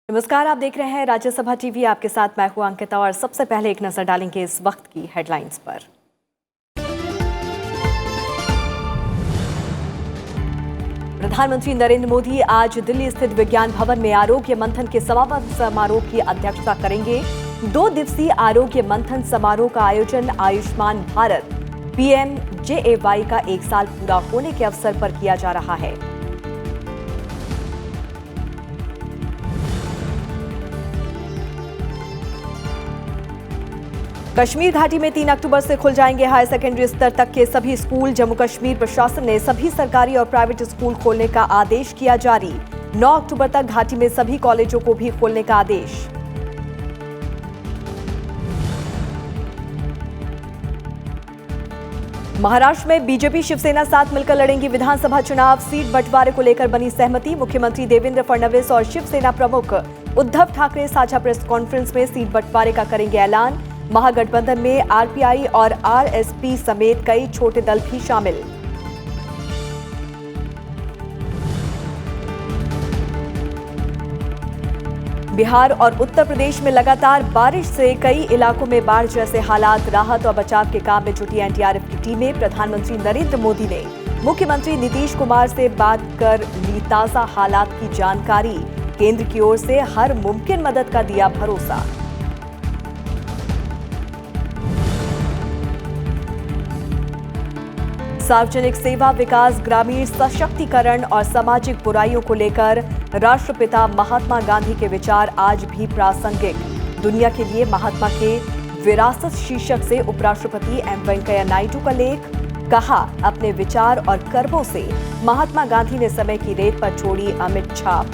नमस्कार, आप देख रहे हैं राज्यसभा टीवी। आपके साथ मैं हूं अंकिता और सबसे पहले एक नजर डालेंगे इस वक्त की हेडलाइंस पर। प्रधानमंत्री नरेंद्र मोदी आज दिल्ली स्थित विज्ञान भवन में आरोग्य मंथन के समापन समारोह की अध्यक्षता करेंगे। 2 दिवसीय आरोग्य मंथन समारोह का आयोजन आयुष्मान भारत PMJAY का 1 साल पूरा होने के अवसर पर किया जा रहा है। कश्मीर घाटी में 3 अक्टूबर से खुल जाएंगे हायर सेकेंडरी स्तर तक के सभी स्कूल। जम्मू कश्मीर प्रशासन ने सभी सरकारी और प्राइवेट स्कूल खोलने का आदेश किया जारी। 9 अक्टूबर तक घाटी में सभी कॉलेजों को भी खोलने का आदेश। महाराष्ट्र में बीजेपी शिवसेना साथ मिलकर लड़ेंगी विधानसभा चुनाव। सीट बंटवारे को लेकर बनी सहमति। मुख्यमंत्री देवेंद्र फडणवीस और शिवसेना प्रमुख उद्धव ठाकरे साझा प्रेस कॉन्फ्रेंस में सीट बंटवारे का करेंगे ऐलान। महागठबंधन में RPI और RSP समेत कई छोटे दल भी शामिल। बिहार और उत्तर प्रदेश में लगातार बारिश से कई इलाकों में बाढ़ जैसे हालात। राहत और बचाव के काम में जुटी NDRF की टीमें। प्रधानमंत्री नरेंद्र मोदी ने मुख्यमंत्री नीतीश कुमार से बात कर ली ताजा हालात की जानकारी। केंद्र की ओर से हर मुमकिन मदद का दिया भरोसा। सार्वजनिक सेवा, विकास, ग्रामीण सशक्तिकरण और सामाजिक बुराइयों को लेकर राष्ट्रपिता महात्मा गांधी के विचार आज भी प्रासंगिक। दुनिया के लिए महात्मा के विरासत शीर्षक से उपराष्ट्रपति M वेंकैया नायडू का लेख। कहा, अपने विचार और कर्मों से महात्मा गांधी ने समय की रेत पर छोड़ी अमिट छाप।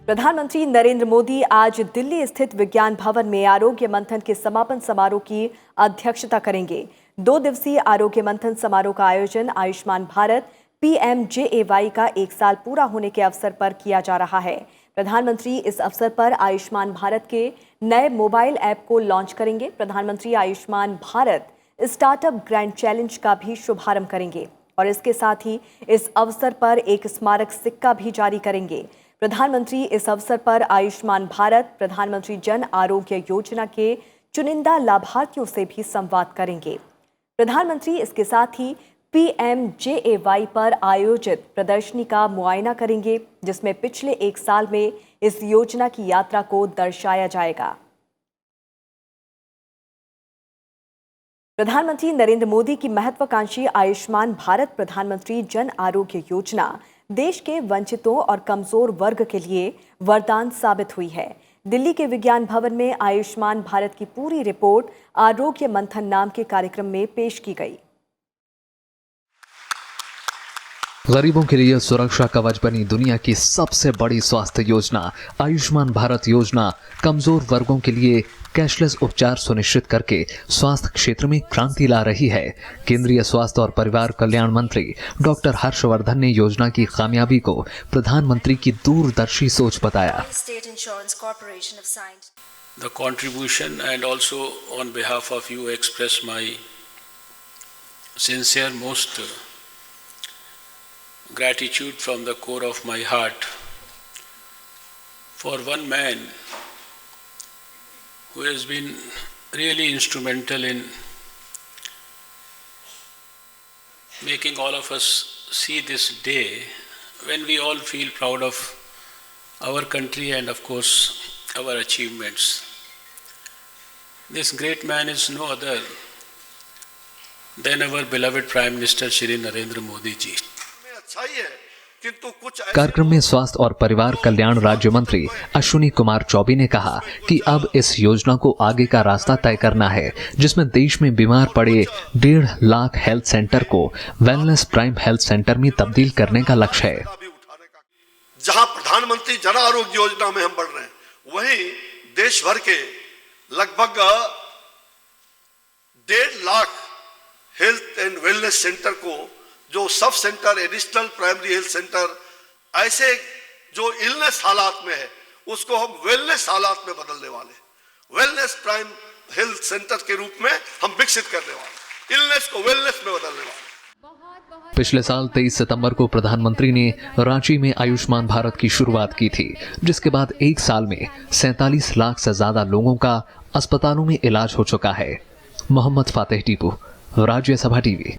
प्रधानमंत्री नरेंद्र मोदी आज दिल्ली स्थित विज्ञान भवन में आरोग्य मंथन के समापन समारोह की अध्यक्षता करेंगे। 2 दिवसीय आरोग्य मंथन समारोह का आयोजन आयुष्मान भारत PMJAY का 1 साल पूरा होने के अवसर पर किया जा रहा है। प्रधानमंत्री इस अवसर पर आयुष्मान भारत के नए मोबाइल ऐप को लॉन्च करेंगे। प्रधानमंत्री Ayushman Bharat startup grand challenge का भी शुभारंभ करेंगे और इसके साथ ही इस अवसर पर एक स्मारक सिक्का भी जारी करेंगे। प्रधानमंत्री इस अवसर पर आयुष्मान भारत प्रधानमंत्री जन आरोग्य योजना के चुनिंदा लाभार्थियों से भी संवाद करेंगे। प्रधानमंत्री इसके साथ ही PMJAY पर आयोजित प्रदर्शनी का मुआयना करेंगे, जिसमें पिछले 1 साल में इस योजना की यात्रा को दर्शाया जाएगा। प्रधानमंत्री नरेंद्र मोदी की महत्वाकांक्षी आयुष्मान भारत प्रधानमंत्री जन आरोग्य योजना देश के वंचितों और कमजोर वर्ग के लिए वरदान साबित हुई है। दिल्ली के विज्ञान भवन में आयुष्मान भारत की पूरी रिपोर्ट आरोग्य मंथन नाम के कार्यक्रम में पेश की गई। गरीबों के लिए सुरक्षा कवच बनी दुनिया की सबसे बड़ी स्वास्थ्य योजना आयुष्मान भारत योजना कमजोर वर्गों के लिए कैशलेस उपचार सुनिश्चित करके स्वास्थ्य क्षेत्र में क्रांति ला रही है। केंद्रीय स्वास्थ्य और परिवार कल्याण मंत्री डॉक्टर हर्षवर्धन ने योजना की कामयाबी को प्रधानमंत्री की दूरदर्शी सोच बताया। The contribution and also on behalf of you express my sincere most gratitude from the core of my heart for one man who has been really instrumental in making all of us see this day when we all feel proud of our country and of course our achievements. This great man is no other than our beloved Prime Minister Shri Narendra Modi ji. कार्यक्रम में स्वास्थ्य और परिवार कल्याण राज्य मंत्री अश्विनी कुमार चौबे ने कहा कि अब इस योजना को आगे का रास्ता तय करना है, जिसमें देश में बीमार पड़े 1.5 लाख हेल्थ सेंटर को वेलनेस प्राइम हेल्थ सेंटर में तब्दील करने का लक्ष्य है। जहां प्रधानमंत्री जन आरोग्य योजना में हम बढ़ रहे हैं, वहीं देश भर के लगभग 1.5 lakh health and wellness centre को, जो sub centre additional primary health centre ऐसे जो इलनेस हालात में है, उसको हम वेलनेस हालात में बदलने वाले, वेलनेस प्राइम हेल्थ सेंटर के रूप में हम विकसित करने वाले, इलनेस को वेलनेस में बदलने वाले। पिछले साल 23 सितंबर को प्रधानमंत्री ने रांची में आयुष्मान भारत की शुरुआत की थी, जिसके बाद एक साल में 47 लाख से ज्यादा लोगों का अस्पतालों में इलाज हो चुका है। मोहम्मद फातेह टीपू, राज्यसभा टीवी।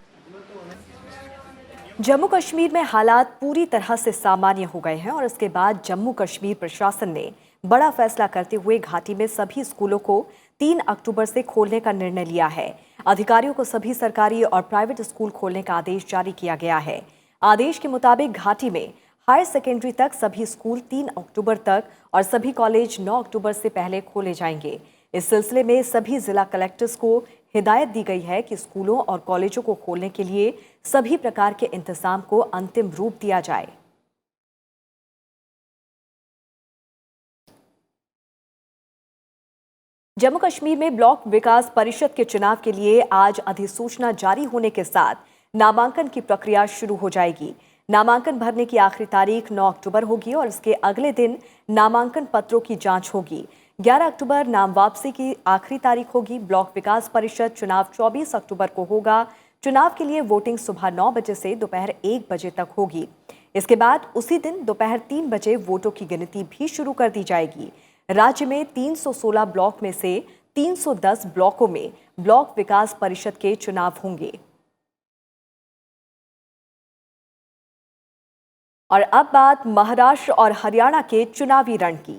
जम्मू कश्मीर में हालात पूरी तरह से सामान्य हो गए हैं और इसके बाद जम्मू कश्मीर प्रशासन ने बड़ा फैसला करते हुए घाटी में सभी स्कूलों को 3 अक्टूबर से खोलने का निर्णय लिया है। अधिकारियों को सभी सरकारी और प्राइवेट स्कूल खोलने का आदेश जारी किया गया है। आदेश के मुताबिक घाटी में हायर सेकेंडरी तक सभी स्कूल 3 अक्टूबर तक और सभी कॉलेज 9 अक्टूबर से पहले खोले जाएंगे। इस सिलसिले में सभी जिला कलेक्टर्स को हिदायत दी गई है कि स्कूलों और कॉलेजों को खोलने के लिए सभी प्रकार के इंतजाम को अंतिम रूप दिया जाए। जम्मू कश्मीर में ब्लॉक विकास परिषद के चुनाव के लिए आज अधिसूचना जारी होने के साथ नामांकन की प्रक्रिया शुरू हो जाएगी। नामांकन भरने की आखिरी तारीख 9 अक्टूबर होगी और इसके अगले दिन नामांकन पत्रों की जांच होगी। 11 अक्टूबर नाम वापसी की आखिरी तारीख होगी। ब्लॉक विकास परिषद चुनाव 24 अक्टूबर को होगा। चुनाव के लिए वोटिंग सुबह 9 बजे से दोपहर 1 बजे तक होगी। इसके बाद उसी दिन दोपहर 3 बजे वोटों की गिनती भी शुरू कर दी जाएगी। राज्य में 316 ब्लॉक में से 310 ब्लॉकों में ब्लॉक विकास परिषद के चुनाव होंगे। और अब बात महाराष्ट्र और हरियाणा के चुनावी रण की।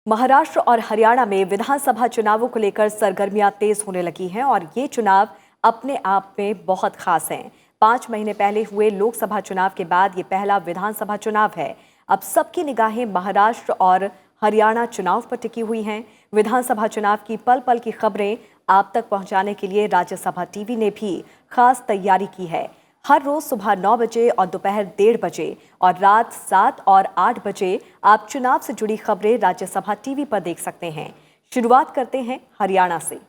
महाराष्ट्र और हरियाणा में विधानसभा चुनावों को लेकर सरगर्मियां तेज होने लगी हैं और ये चुनाव अपने आप में बहुत खास हैं। 5 महीने पहले हुए लोकसभा चुनाव के बाद ये पहला विधानसभा चुनाव है। अब सबकी निगाहें महाराष्ट्र और हरियाणा चुनाव पर टिकी हुई हैं। विधानसभा चुनाव की पल पल की खबरें आप तक पहुंचाने के लिए राज्यसभा टीवी ने भी खास तैयारी की है। हर रोज सुबह 9 बजे और दोपहर 1:30 बजे और रात 7 और 8 बजे आप चुनाव से जुड़ी खबरें राज्यसभा टीवी पर देख सकते हैं। शुरुआत करते हैं हरियाणा से।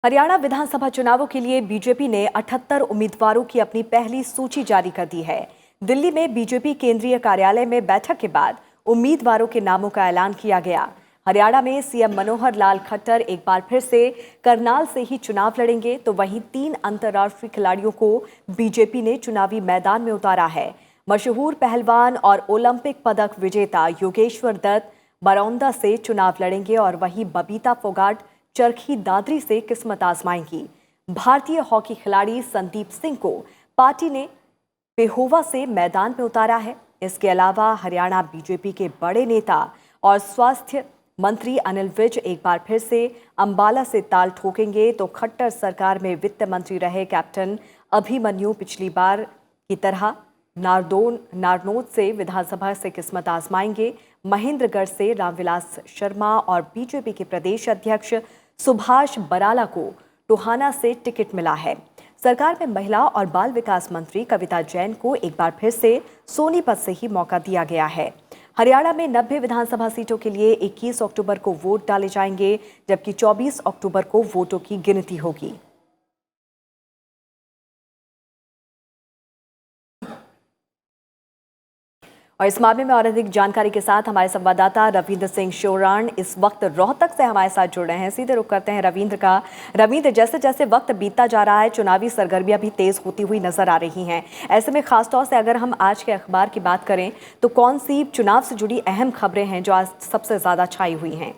हरियाणा विधानसभा चुनावों के लिए बीजेपी ने 78 उम्मीदवारों की अपनी पहली सूची जारी कर दी है। दिल्ली में बीजेपी केंद्रीय कार्यालय में बैठक के बाद उम्मीदवारों के नामों का ऐलान किया गया। हरियाणा में सीएम मनोहर लाल खट्टर एक बार फिर से करनाल से ही चुनाव लड़ेंगे, तो वहीं 3 अंतर्राष्ट्रीय खिलाड़ियों को बीजेपी ने चुनावी मैदान में उतारा है। मशहूर पहलवान और ओलंपिक पदक विजेता योगेश्वर दत्त बरौंदा से चुनाव लड़ेंगे और वहीं बबीता फोगाट चरखी दादरी से किस्मत आजमाएंगी। भारतीय हॉकी खिलाड़ी संदीप सिंह को पार्टी ने पेहोवा से मैदान में उतारा है। इसके अलावा हरियाणा बीजेपी के बड़े नेता और स्वास्थ्य मंत्री अनिल विज एक बार फिर से अंबाला से ताल ठोकेंगे, तो खट्टर सरकार में वित्त मंत्री रहे कैप्टन अभिमन्यु पिछली बार की तरह नारनौल से विधानसभा से किस्मत आजमाएंगे। महेंद्रगढ़ से रामविलास शर्मा और बीजेपी के प्रदेश अध्यक्ष सुभाष बराला को टोहाना से टिकट मिला है। सरकार में महिला और बाल विकास मंत्री कविता जैन को एक बार फिर से सोनीपत से ही मौका दिया गया है। हरियाणा में 90 विधानसभा सीटों के लिए 21 अक्टूबर को वोट डाले जाएंगे, जबकि 24 अक्टूबर को वोटों की गिनती होगी। और इस मामले में और अधिक जानकारी के साथ हमारे संवाददाता रविंद्र सिंह शोराण इस वक्त रोहतक से हमारे साथ जुड़ रहे हैं। सीधे रुख करते हैं रविंद्र का। रविंद्र, जैसे जैसे वक्त बीतता जा रहा है, चुनावी सरगर्मियां भी तेज होती हुई नजर आ रही हैं। ऐसे में खासतौर से अगर हम आज के अखबार की बात करें तो कौन सी चुनाव से जुड़ी अहम खबरें हैं जो आज सबसे ज्यादा छाई हुई हैं?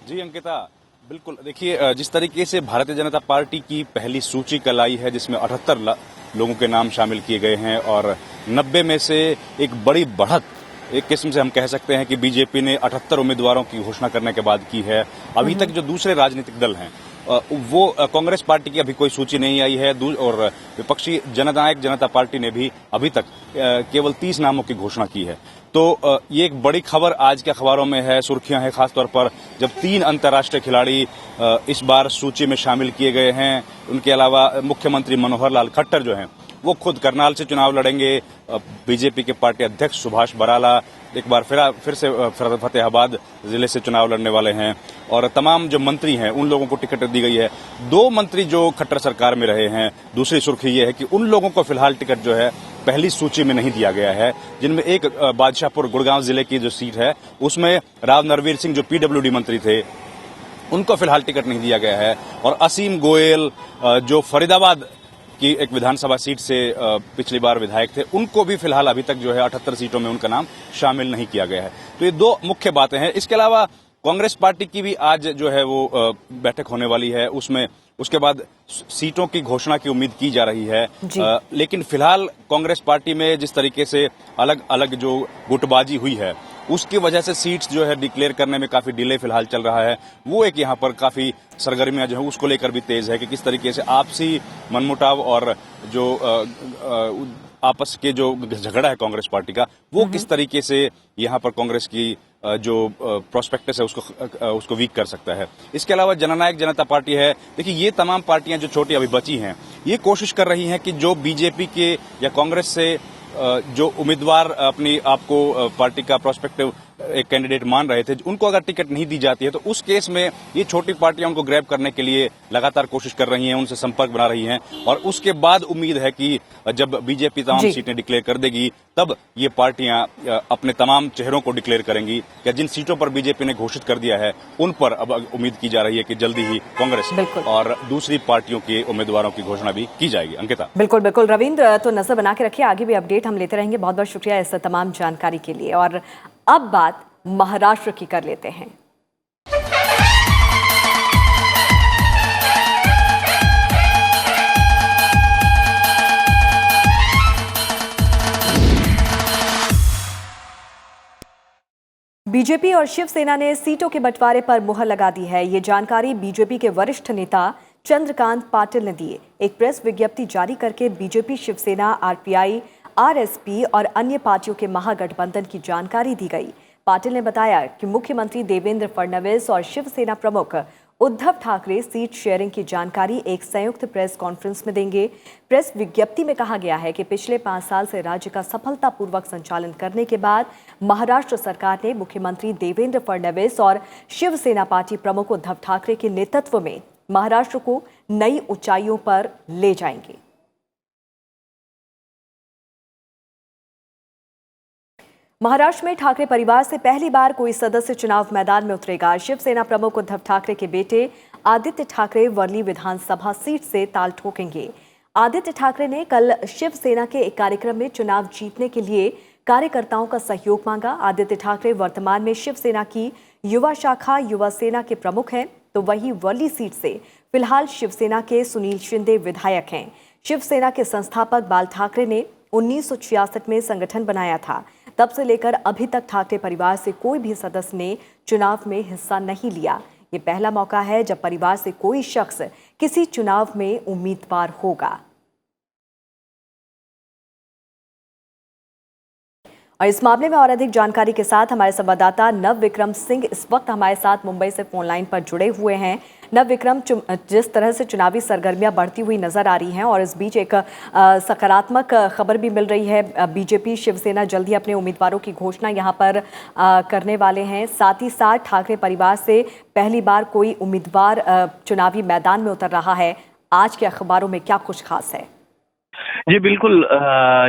जी अंकिता, बिल्कुल। देखिए, जिस तरीके से भारतीय जनता पार्टी की पहली सूची कल आई है, जिसमें 78 लोगों के नाम शामिल किए गए हैं और 90 में से एक बड़ी बढ़त एक किस्म से हम कह सकते हैं कि बीजेपी ने 78 उम्मीदवारों की घोषणा करने के बाद की है। अभी तक जो दूसरे राजनीतिक दल हैं वो कांग्रेस पार्टी की अभी कोई सूची नहीं आई है और विपक्षी जननायक जनता पार्टी ने भी अभी तक केवल 30 नामों की घोषणा की है। तो ये एक बड़ी खबर आज के अखबारों में है, सुर्खियां हैं, खासतौर पर जब 3 अंतर्राष्ट्रीय खिलाड़ी इस बार सूची में शामिल किए गए हैं। उनके अलावा मुख्यमंत्री मनोहर लाल खट्टर जो हैं वो खुद करनाल से चुनाव लड़ेंगे। बीजेपी के पार्टी अध्यक्ष सुभाष बराला एक बार फिर से फतेहाबाद जिले से चुनाव लड़ने वाले हैं और तमाम जो मंत्री हैं उन लोगों को टिकट दी गई है। 2 मंत्री जो खट्टर सरकार में रहे हैं। दूसरी सुर्खी ये है कि उन लोगों को फिलहाल टिकट जो है पहली सूची में नहीं दिया गया है, जिनमें एक बादशाहपुर गुड़गांव जिले की जो सीट है उसमें राव नरवीर सिंह जो पीडब्ल्यूडी मंत्री थे उनको फिलहाल टिकट नहीं दिया गया है और असीम गोयल जो फरीदाबाद की एक विधानसभा सीट से पिछली बार विधायक थे, उनको भी फिलहाल अभी तक जो है 78 सीटों में उनका नाम शामिल नहीं किया गया है। तो ये 2 मुख्य बातें हैं। इसके अलावा कांग्रेस पार्टी की भी आज जो है वो बैठक होने वाली है, उसमें उसके बाद सीटों की घोषणा की उम्मीद की जा रही है। लेकिन फिलहाल कांग्रेस पार्टी में जिस तरीके से अलग अलग जो गुटबाजी हुई है उसकी वजह से सीट्स जो है डिक्लेयर करने में काफी डिले फिलहाल चल रहा है। वो एक यहाँ पर काफी सरगर्मियां जो है उसको लेकर भी तेज है कि किस तरीके से आपसी मनमुटाव और जो आपस के जो झगड़ा है कांग्रेस पार्टी का वो किस तरीके से यहाँ पर कांग्रेस की जो प्रोस्पेक्टस है उसको वीक कर सकता है। इसके अलावा जननायक जनता पार्टी है। देखिए ये तमाम पार्टियां जो छोटी अभी बची हैं ये कोशिश कर रही हैं कि जो बीजेपी के या कांग्रेस से जो उम्मीदवार अपनी आपको पार्टी का प्रोस्पेक्टिव एक कैंडिडेट मान रहे थे उनको अगर टिकट नहीं दी जाती है तो उस केस में ये छोटी पार्टियां उनको ग्रैब करने के लिए लगातार कोशिश कर रही हैं, उनसे संपर्क बना रही हैं और उसके बाद उम्मीद है कि जब बीजेपी तमाम सीटें डिक्लेयर कर देगी तब ये पार्टियां अपने तमाम चेहरों को डिक्लेयर करेंगी। या जिन सीटों पर बीजेपी ने घोषित कर दिया है उन पर अब उम्मीद की जा रही है कि जल्दी ही कांग्रेस और दूसरी पार्टियों के उम्मीदवारों की घोषणा भी की जाएगी। अंकिता। बिल्कुल बिल्कुल रविंद्र, तो नजर बना के रखिए, आगे भी अपडेट हम लेते रहेंगे। बहुत बहुत शुक्रिया इस तमाम जानकारी के लिए। और अब बात महाराष्ट्र की कर लेते हैं। बीजेपी और शिवसेना ने सीटों के बंटवारे पर मुहर लगा दी है। ये जानकारी बीजेपी के वरिष्ठ नेता चंद्रकांत पाटिल ने दी। एक प्रेस विज्ञप्ति जारी करके बीजेपी, शिवसेना, आरपीआई, आरएसपी और अन्य पार्टियों के महागठबंधन की जानकारी दी गई। पाटिल ने बताया कि मुख्यमंत्री देवेंद्र फडणवीस और शिवसेना प्रमुख उद्धव ठाकरे सीट शेयरिंग की जानकारी एक संयुक्त प्रेस कॉन्फ्रेंस में देंगे। प्रेस विज्ञप्ति में कहा गया है कि पिछले 5 साल से राज्य का सफलतापूर्वक संचालन करने के बाद महाराष्ट्र सरकार ने मुख्यमंत्री देवेंद्र फडणवीस और शिवसेना पार्टी प्रमुख उद्धव ठाकरे के नेतृत्व में महाराष्ट्र को नई ऊंचाइयों पर ले जाएंगे। महाराष्ट्र में ठाकरे परिवार से पहली बार कोई सदस्य चुनाव मैदान में उतरेगा। शिवसेना प्रमुख उद्धव ठाकरे के बेटे आदित्य ठाकरे वर्ली विधानसभा सीट से ताल ठोकेंगे। आदित्य ठाकरे ने कल शिवसेना के एक कार्यक्रम में चुनाव जीतने के लिए कार्यकर्ताओं का सहयोग मांगा। आदित्य ठाकरे वर्तमान में शिवसेना की युवा शाखा युवा सेना के प्रमुख हैं, तो वहीं वर्ली सीट से फिलहाल शिवसेना के सुनील शिंदे विधायक हैं। शिवसेना के संस्थापक बाल ठाकरे ने 1966 में संगठन बनाया था। तब से लेकर अभी तक ठाकरे परिवार से कोई भी सदस्य ने चुनाव में हिस्सा नहीं लिया। ये पहला मौका है जब परिवार से कोई शख्स किसी चुनाव में उम्मीदवार होगा। और इस मामले में और अधिक जानकारी के साथ हमारे संवाददाता नव विक्रम सिंह इस वक्त हमारे साथ मुंबई से फोन लाइन पर जुड़े हुए हैं। नव विक्रम, जिस तरह से चुनावी सरगर्मियां बढ़ती हुई नजर आ रही हैं और इस बीच एक सकारात्मक खबर भी मिल रही है, बीजेपी शिवसेना जल्द ही अपने उम्मीदवारों की घोषणा यहां पर करने वाले हैं। साथ ही साथ ठाकरे परिवार से पहली बार कोई उम्मीदवार चुनावी मैदान में उतर रहा है। आज के अखबारों में क्या कुछ खास है? जी बिल्कुल,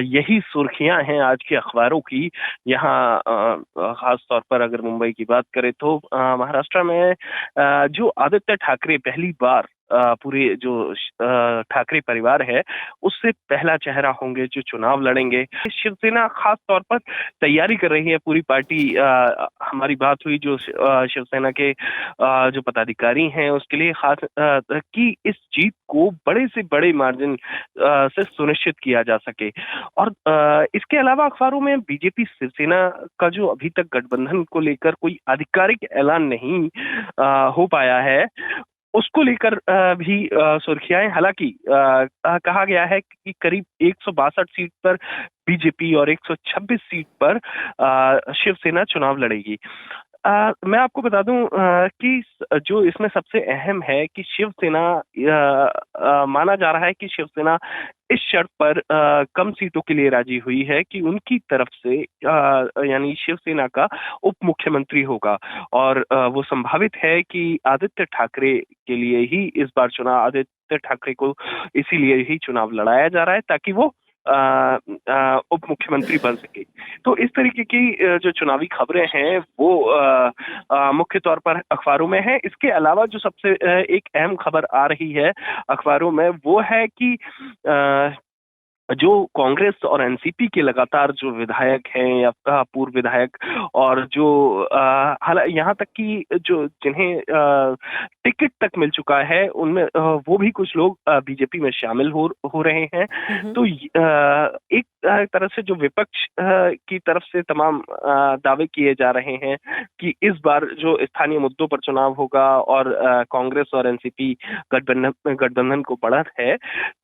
यही सुर्खियां हैं आज के अखबारों की। यहाँ खास तौर पर अगर मुंबई की बात करें तो महाराष्ट्र में जो आदित्य ठाकरे पहली बार पूरे जो ठाकरे परिवार है उससे पहला चेहरा होंगे जो चुनाव लड़ेंगे। शिवसेना खास तौर पर तैयारी कर रही है, पूरी पार्टी। हमारी बात हुई जो शिवसेना के जो पदाधिकारी हैं उसके लिए खास कि इस जीत को बड़े से बड़े मार्जिन से सुनिश्चित किया जा सके। और इसके अलावा अखबारों में बीजेपी शिवसेना का जो अभी तक गठबंधन को लेकर कोई आधिकारिक ऐलान नहीं हो पाया है, उसको लेकर भी सुर्खियां, हालांकि कहा गया है कि करीब 162 सीट पर बीजेपी और 126 सीट पर शिवसेना चुनाव लड़ेगी। मैं आपको बता दूं कि जो इसमें सबसे अहम है कि शिवसेना, माना जा रहा है कि शिवसेना इस शर्त पर कम सीटों के लिए राजी हुई है कि उनकी तरफ से यानी शिवसेना का उप मुख्यमंत्री होगा, और वो संभावित है कि आदित्य ठाकरे के लिए ही इस बार चुनाव, आदित्य ठाकरे को इसीलिए ही चुनाव लड़ाया जा रहा है ताकि वो उप मुख्यमंत्री बन सके। तो इस तरीके की जो चुनावी खबरें हैं वो मुख्य तौर पर अखबारों में है। इसके अलावा जो सबसे एक अहम खबर आ रही है अखबारों में वो है कि जो कांग्रेस और एनसीपी के लगातार जो विधायक हैं या पूर्व विधायक, और जो यहाँ तक कि जो जिन्हें टिकट तक मिल चुका है उनमें वो भी कुछ लोग बीजेपी में शामिल हो रहे हैं। तो एक तरह से जो विपक्ष की तरफ से तमाम दावे किए जा रहे हैं कि इस बार जो स्थानीय मुद्दों पर चुनाव होगा और कांग्रेस और एनसीपी गठबंधन को बढ़त है,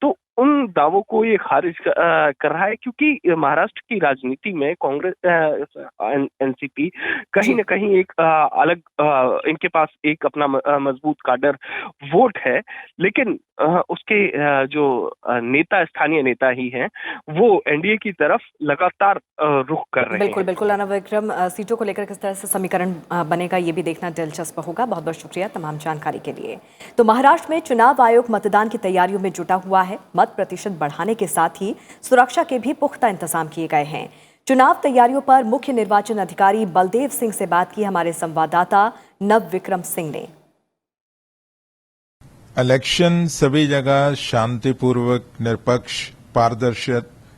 तो उन दावों को ये खारिज कर रहा है, क्योंकि महाराष्ट्र की राजनीति में कांग्रेस एनसीपी कहीं न कहीं एक अलग, इनके पास एक अपना मजबूत काडर वोट है, लेकिन उसके जो नेता, स्थानीय नेता ही हैं, वो एनडीए की तरफ लगातार रुख कर रहे हैं। बिल्कुल बिल्कुल अर्नब विक्रम, सीटों को लेकर किस तरह से समीकरण बनेगा ये भी देखना दिलचस्प होगा। बहुत बहुत शुक्रिया तमाम जानकारी के लिए। तो महाराष्ट्र में चुनाव आयोग मतदान की तैयारियों में जुटा हुआ है। मत प्रतिशत बढ़ाने के साथ ही सुरक्षा के भी पुख्ता इंतजाम किए गए हैं। चुनाव तैयारियों पर मुख्य निर्वाचन अधिकारी बलदेव सिंह से बात की हमारे संवाददाता नव विक्रम सिंह ने। इलेक्शन सभी जगह शांतिपूर्वक, निष्पक्ष, पारदर्शी,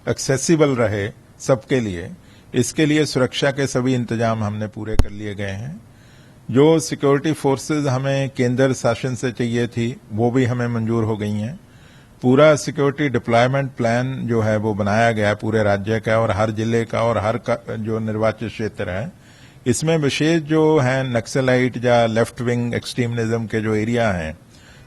एक्सेसिबल रहे सबके लिए, इसके लिए सुरक्षा के सभी इंतजाम हमने पूरे कर लिए गए हैं। जो सिक्योरिटी फोर्सेस हमें केंद्र शासन से चाहिए थी वो भी हमें मंजूर हो गई हैं। पूरा सिक्योरिटी डिप्लॉयमेंट प्लान जो है वो बनाया गया है पूरे राज्य का और हर जिले का और हर जो निर्वाचित क्षेत्र है। इसमें विशेष जो है नक्सलाइट या लेफ्ट विंग एक्सट्रीमिज्म के जो एरिया हैं,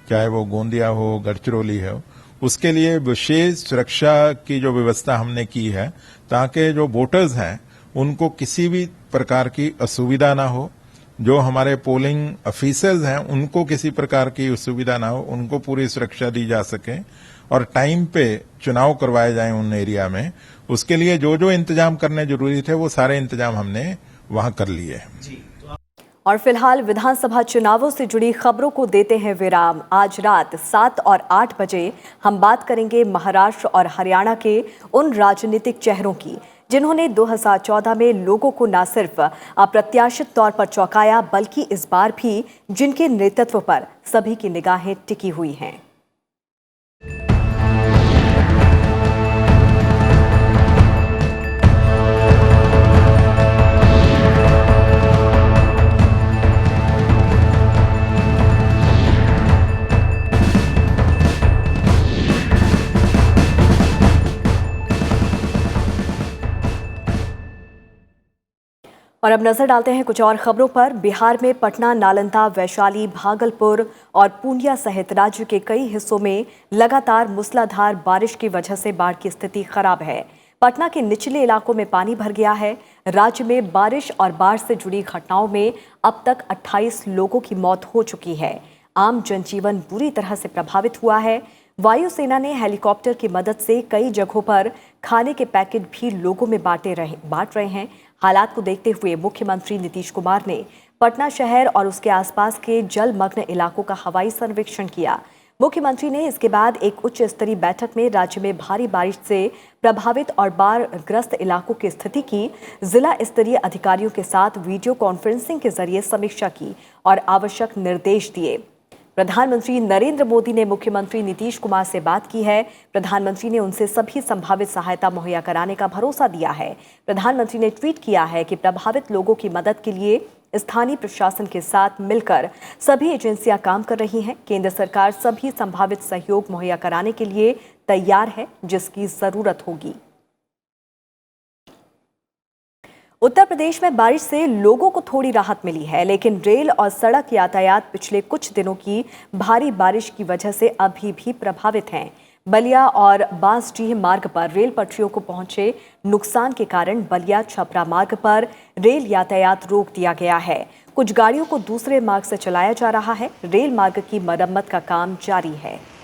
चाहे वो गोंदिया हो, गढ़चिरौली हो, उसके लिए विशेष सुरक्षा की जो व्यवस्था हमने की है ताकि जो वोटर्स हैं उनको किसी भी प्रकार की असुविधा ना हो, जो हमारे पोलिंग ऑफिसर्स हैं उनको किसी प्रकार की असुविधा ना हो, उनको पूरी सुरक्षा दी जा सके और टाइम पे चुनाव करवाए जाएं उन एरिया में। उसके लिए जो जो इंतजाम करने जरूरी थे वो सारे इंतजाम हमने वहां कर लिए हैं। और फिलहाल विधानसभा चुनावों से जुड़ी खबरों को देते हैं विराम। आज रात 7 और 8 बजे हम बात करेंगे महाराष्ट्र और हरियाणा के उन राजनीतिक चेहरों की जिन्होंने 2014 में लोगों को न सिर्फ अप्रत्याशित तौर पर चौंकाया, बल्कि इस बार भी जिनके नेतृत्व पर सभी की निगाहें टिकी हुई हैं। और अब नजर डालते हैं कुछ और खबरों पर। बिहार में पटना, नालंदा, वैशाली, भागलपुर और पूर्णिया सहित राज्य के कई हिस्सों में लगातार मूसलाधार बारिश की वजह से बाढ़ की स्थिति खराब है। पटना के निचले इलाकों में पानी भर गया है। राज्य में बारिश और बाढ़ से जुड़ी घटनाओं में अब तक 28 लोगों की मौत हो चुकी है। आम जनजीवन बुरी तरह से प्रभावित हुआ है। वायुसेना ने हेलीकॉप्टर की मदद से कई जगहों पर खाने के पैकेट भी लोगों में बांट रहे हैं। हालात को देखते हुए मुख्यमंत्री नीतीश कुमार ने पटना शहर और उसके आसपास के जलमग्न इलाकों का हवाई सर्वेक्षण किया। मुख्यमंत्री ने इसके बाद एक उच्च स्तरीय बैठक में राज्य में भारी बारिश से प्रभावित और बाढ़ग्रस्त इलाकों की स्थिति की जिला स्तरीय अधिकारियों के साथ वीडियो कॉन्फ्रेंसिंग के जरिए समीक्षा की और आवश्यक निर्देश दिए। प्रधानमंत्री नरेंद्र मोदी ने मुख्यमंत्री नीतीश कुमार से बात की है। प्रधानमंत्री ने उनसे सभी संभावित सहायता मुहैया कराने का भरोसा दिया है। प्रधानमंत्री ने ट्वीट किया है कि प्रभावित लोगों की मदद के लिए स्थानीय प्रशासन के साथ मिलकर सभी एजेंसियां काम कर रही हैं। केंद्र सरकार सभी संभावित सहयोग मुहैया कराने के लिए तैयार है, जिसकी जरूरत होगी। उत्तर प्रदेश में बारिश से लोगों को थोड़ी राहत मिली है, लेकिन रेल और सड़क यातायात पिछले कुछ दिनों की भारी बारिश की वजह से अभी भी प्रभावित हैं। बलिया और बांसडीह मार्ग पर रेल पटरियों को पहुंचे नुकसान के कारण बलिया छपरा मार्ग पर रेल यातायात रोक दिया गया है। कुछ गाड़ियों को दूसरे मार्ग से चलाया जा रहा है। रेल मार्ग की मरम्मत का काम जारी है।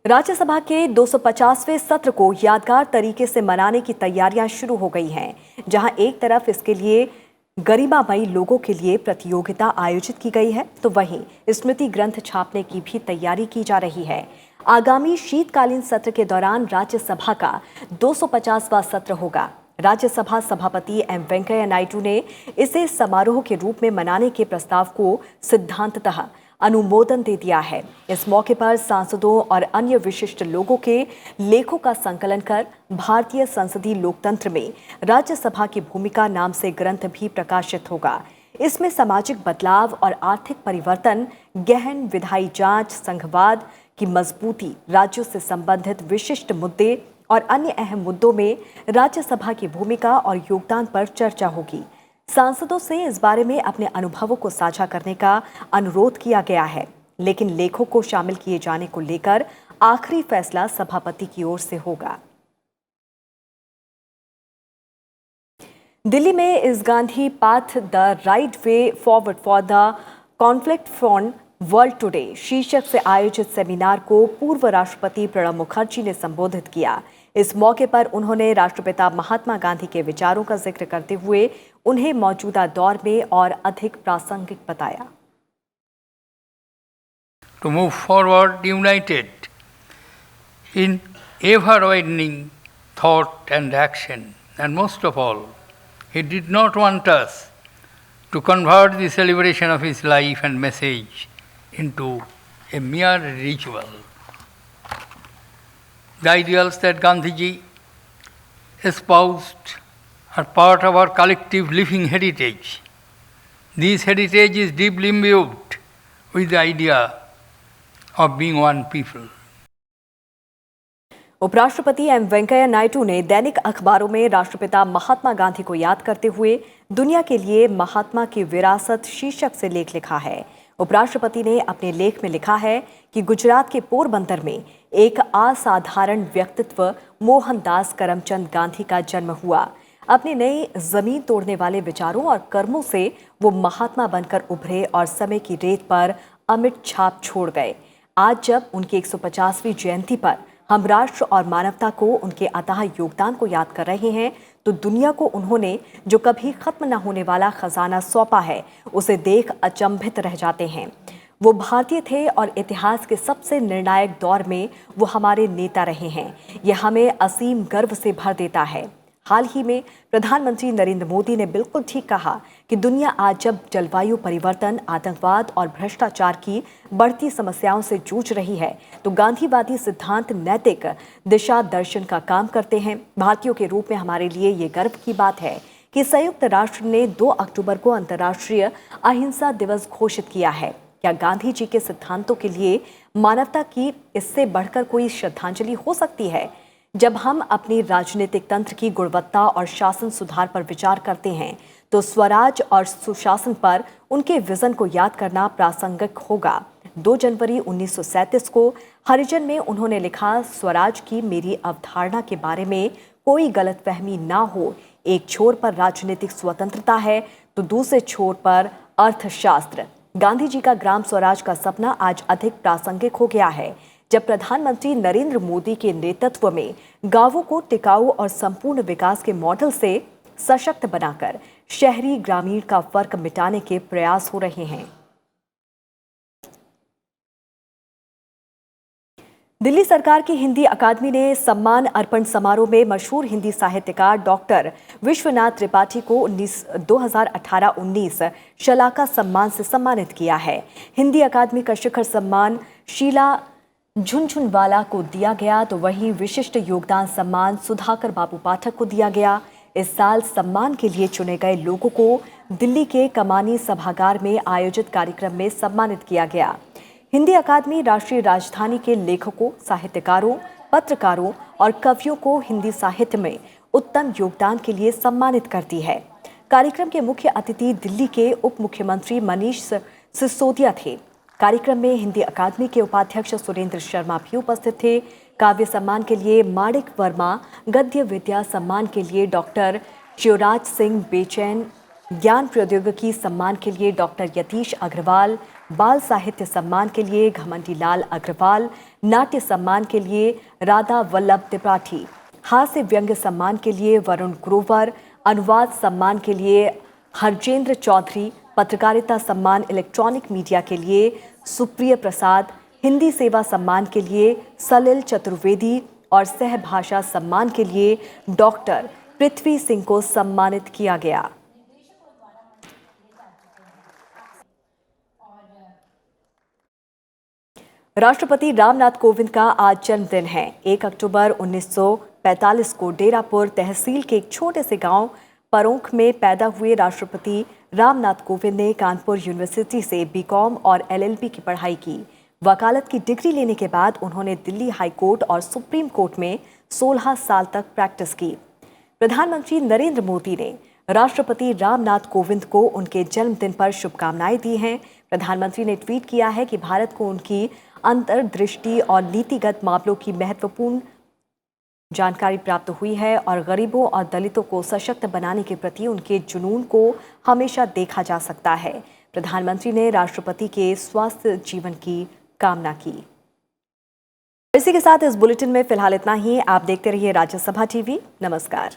राज्यसभा के 250वें सत्र को यादगार तरीके से मनाने की तैयारियां शुरू हो गई हैं, जहां एक तरफ इसके लिए गरिमामयी लोगों के लिए प्रतियोगिता आयोजित की गई है, तो वहीं स्मृति ग्रंथ छापने की भी तैयारी की जा रही है। आगामी शीतकालीन सत्र के दौरान राज्यसभा का 250वां सत्र होगा। राज्यसभा सभापति एम वेंकैया नायडू ने इसे समारोह के रूप में मनाने के प्रस्ताव को सिद्धांततः अनुमोदन दे दिया है। इस मौके पर सांसदों और अन्य विशिष्ट लोगों के लेखों का संकलन कर भारतीय संसदीय लोकतंत्र में राज्यसभा की भूमिका नाम से ग्रंथ भी प्रकाशित होगा। इसमें सामाजिक बदलाव और आर्थिक परिवर्तन, गहन विधायी जांच, संघवाद की मजबूती, राज्यों से संबंधित विशिष्ट मुद्दे और अन्य अहम मुद्दों में राज्यसभा की भूमिका और योगदान पर चर्चा होगी। सांसदों से इस बारे में अपने अनुभवों को साझा करने का अनुरोध किया गया है, लेकिन लेखों को शामिल किए जाने को लेकर आखिरी फैसला सभापति की ओर से होगा। दिल्ली में इस Gandhi path the right way forward for the conflict frown world today शीर्षक से आयोजित सेमिनार को पूर्व राष्ट्रपति प्रणब मुखर्जी ने संबोधित किया। इस मौके पर उन्होंने राष्ट्रपिता महात्मा गांधी के विचारों का जिक्र करते हुए उन्हें मौजूदा दौर में और अधिक प्रासंगिक बताया। To move forward united in ever-widening thought and action, and most of all, he did not want us to convert the celebration of his life and message into a mere ritual. The ideals that Gandhiji espoused are part of our collective living heritage. This heritage is deeply imbued with the idea of being one people. उपराष्ट्रपति M Venkaiah Naidu ने दैनिक अखबारों में राष्ट्रपिता महात्मा गांधी को याद करते हुए दुनिया के लिए महात्मा की विरासत शीर्षक से लेख लिखा है। उपराष्ट्रपति ने अपने लेख में लिखा है कि गुजरात के पोरबंदर में एक असाधारण व्यक्तित्व मोहनदास करमचंद गांधी का जन्म हुआ। अपनी नई जमीन तोड़ने वाले विचारों और कर्मों से वो महात्मा बनकर उभरे और समय की रेत पर अमिट छाप छोड़ गए। आज जब उनकी 150वीं जयंती पर हम राष्ट्र और मानवता को उनके अथाह योगदान को याद कर रहे हैं, तो दुनिया को उन्होंने जो कभी खत्म न होने वाला खजाना सौंपा है, उसे देख अचंभित रह जाते हैं। वो भारतीय थे और इतिहास के सबसे निर्णायक दौर में वो हमारे नेता रहे हैं। यह हमें असीम गर्व से भर देता है। हाल ही में प्रधानमंत्री नरेंद्र मोदी ने बिल्कुल ठीक कहा कि दुनिया आज जब जलवायु परिवर्तन, आतंकवाद और भ्रष्टाचार की बढ़ती समस्याओं से जूझ रही है, तो गांधीवादी सिद्धांत नैतिक दिशा दर्शन का काम करते हैं। भारतीयों के रूप में हमारे लिए ये गर्व की बात है कि संयुक्त राष्ट्र ने 2 अक्टूबर को अंतर्राष्ट्रीय अहिंसा दिवस घोषित किया है। क्या गांधी जी के सिद्धांतों के लिए मानवता की इससे बढ़कर कोई श्रद्धांजलि हो सकती है? जब हम अपनी राजनीतिक तंत्र की गुणवत्ता और शासन सुधार पर विचार करते हैं, तो स्वराज और सुशासन पर उनके विजन को याद करना प्रासंगिक होगा। 2 जनवरी 1937 को हरिजन में उन्होंने लिखा, स्वराज की मेरी अवधारणा के बारे में कोई गलतफहमी ना हो। एक छोर पर राजनीतिक स्वतंत्रता है, तो दूसरे छोर पर अर्थशास्त्र। गांधी जी का ग्राम स्वराज का सपना आज अधिक प्रासंगिक हो गया है, जब प्रधानमंत्री नरेंद्र मोदी के नेतृत्व में गांवों को टिकाऊ और संपूर्ण विकास के मॉडल से सशक्त बनाकर शहरी ग्रामीण का फर्क मिटाने के प्रयास हो रहे हैं। दिल्ली सरकार की हिंदी अकादमी ने सम्मान अर्पण समारोह में मशहूर हिंदी साहित्यकार डॉक्टर विश्वनाथ त्रिपाठी को 2018-19 शलाका सम्मान से सम्मानित किया है। हिंदी अकादमी का शिखर सम्मान शीला झुनझुनवाला को दिया गया, तो वहीं विशिष्ट योगदान सम्मान सुधाकर बाबू पाठक को दिया गया। इस साल सम्मान के लिए चुने गए लोगों को दिल्ली के कमानी सभागार में आयोजित कार्यक्रम में सम्मानित किया गया। हिंदी अकादमी राष्ट्रीय राजधानी के लेखकों, साहित्यकारों, पत्रकारों और कवियों को हिंदी साहित्य में उत्तम योगदान के लिए सम्मानित करती है। कार्यक्रम के मुख्य अतिथि दिल्ली के उप मुख्यमंत्री मनीष सिसोदिया थे। कार्यक्रम में हिंदी अकादमी के उपाध्यक्ष सुरेंद्र शर्मा भी उपस्थित थे। काव्य सम्मान के लिए माणिक वर्मा, गद्य विद्या सम्मान के लिए डॉक्टर शिवराज सिंह बेचैन, ज्ञान प्रौद्योगिकी सम्मान के लिए डॉक्टर यतीश अग्रवाल, बाल साहित्य सम्मान के लिए घमंडी लाल अग्रवाल, नाट्य सम्मान के लिए राधा वल्लभ त्रिपाठी, हास्य व्यंग्य सम्मान के लिए वरुण ग्रोवर, अनुवाद सम्मान के लिए हरजेंद्र चौधरी, पत्रकारिता सम्मान इलेक्ट्रॉनिक मीडिया के लिए सुप्रिय प्रसाद, हिंदी सेवा सम्मान के लिए सलिल चतुर्वेदी और सहभाषा सम्मान के लिए डॉक्टर पृथ्वी सिंह को सम्मानित किया गया। राष्ट्रपति रामनाथ कोविंद का आज जन्मदिन है। 1 अक्टूबर 1945 को डेरापुर तहसील के एक छोटे से गांव परोंख में पैदा हुए राष्ट्रपति रामनाथ कोविंद ने कानपुर यूनिवर्सिटी से बीकॉम और एलएलबी की पढ़ाई की। वकालत की डिग्री लेने के बाद उन्होंने दिल्ली हाई कोर्ट और सुप्रीम कोर्ट में 16 साल तक प्रैक्टिस की। प्रधानमंत्री नरेंद्र मोदी ने राष्ट्रपति रामनाथ कोविंद को उनके जन्मदिन पर शुभकामनाएं दी हैं। प्रधानमंत्री ने ट्वीट किया है कि भारत को उनकी अंतर्दृष्टि और नीतिगत मामलों की महत्वपूर्ण जानकारी प्राप्त हुई है और गरीबों और दलितों को सशक्त बनाने के प्रति उनके जुनून को हमेशा देखा जा सकता है। प्रधानमंत्री ने राष्ट्रपति के स्वस्थ जीवन की कामना की। इसी के साथ इस बुलेटिन में फिलहाल इतना ही। आप देखते रहिए राज्यसभा टीवी। नमस्कार।